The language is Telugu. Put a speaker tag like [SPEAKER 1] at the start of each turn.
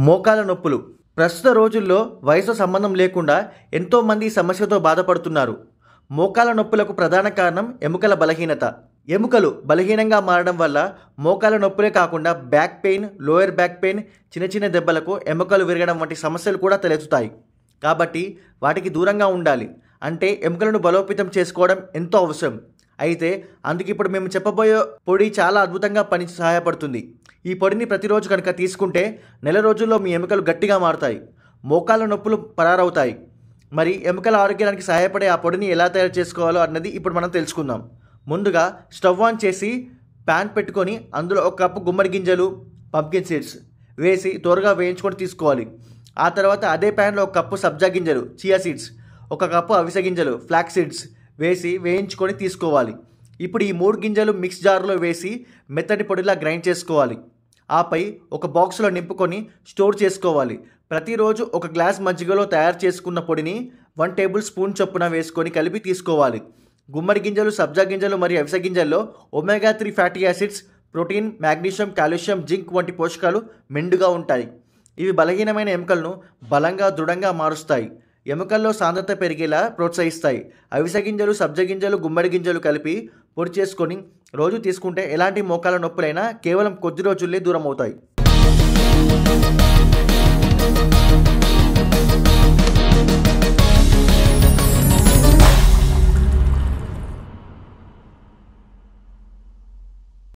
[SPEAKER 1] మోకాల నొప్పులు ప్రస్తుత రోజుల్లో వయసుతో సంబంధం లేకుండా ఎంతోమంది ఈ సమస్యతో బాధపడుతున్నారు. మోకాల నొప్పులకు ప్రధాన కారణం ఎముకల బలహీనత. ఎముకలు బలహీనంగా మారడం వల్ల మోకాల నొప్పులే కాకుండా back pain, lower back pain, చిన్న చిన్న దెబ్బలకు ఎముకలు విరగడం వంటి సమస్యలు కూడా తలెత్తుతాయి. కాబట్టి వాటికి దూరంగా ఉండాలి. అంటే ఎముకలను బలోపేతం చేసుకోవడం ఎంతో అవసరం. అయితే అందుకు ఇప్పుడు మేము చెప్పబోయే పొడి చాలా అద్భుతంగా సహాయపడుతుంది. ఈ పొడిని ప్రతిరోజు కనుక తీసుకుంటే నెల రోజుల్లో మీ ఎముకలు గట్టిగా మారుతాయి, మోకాళ్ళ నొప్పులు పరారవుతాయి. మరి ఎముకల ఆరోగ్యానికి సహాయపడే ఆ పొడిని ఎలా తయారు చేసుకోవాలో అన్నది ఇప్పుడు మనం తెలుసుకుందాం. ముందుగా స్టవ్ ఆన్ చేసి ప్యాన్ పెట్టుకొని అందులో ఒక కప్పు గుమ్మడి గింజలు, పంప్కిన్ సీడ్స్ వేసి త్వరగా వేయించుకొని తీసుకోవాలి. ఆ తర్వాత అదే ప్యాన్లో ఒక కప్పు సబ్జా గింజలు, చియా సీడ్స్, ఒక కప్పు అవిసె గింజలు, ఫ్లాక్స్ సీడ్స్ వేసి వేయించుకొని తీసుకోవాలి. ఇప్పుడు ఈ 3 గింజలు మిక్స్ జార్లో వేసి మెత్తటి పొడిలా గ్రైండ్ చేసుకోవాలి. ఆపై ఒక బాక్స్లో నింపుకొని స్టోర్ చేసుకోవాలి. ప్రతిరోజు ఒక గ్లాస్ మజ్జిగలో తయారు చేసుకున్న పొడిని 1 టేబుల్ స్పూన్ చొప్పున వేసుకొని కలిపి తీసుకోవాలి. గుమ్మడి గింజలు, సబ్జా గింజలు మరియు అవిసె గింజల్లో omega 3 fatty acids, protein, magnesium, calcium, zinc వంటి పోషకాలు మెండుగా ఉంటాయి. ఇవి బలహీనమైన ఎముకలను బలంగా, దృఢంగా మారుస్తాయి. ఎముకల్లో సాంద్రత పెరిగేలా ప్రోత్సహిస్తాయి. అవిసె గింజలు, సబ్జా గింజలు, గుమ్మడి గింజలు కలిపి పొడి చేసుకొని రోజు తీసుకుంటే ఎలాంటి మోకాల నొప్పులైనా కేవలం కొద్ది రోజుల్లో దూరం అవుతాయి.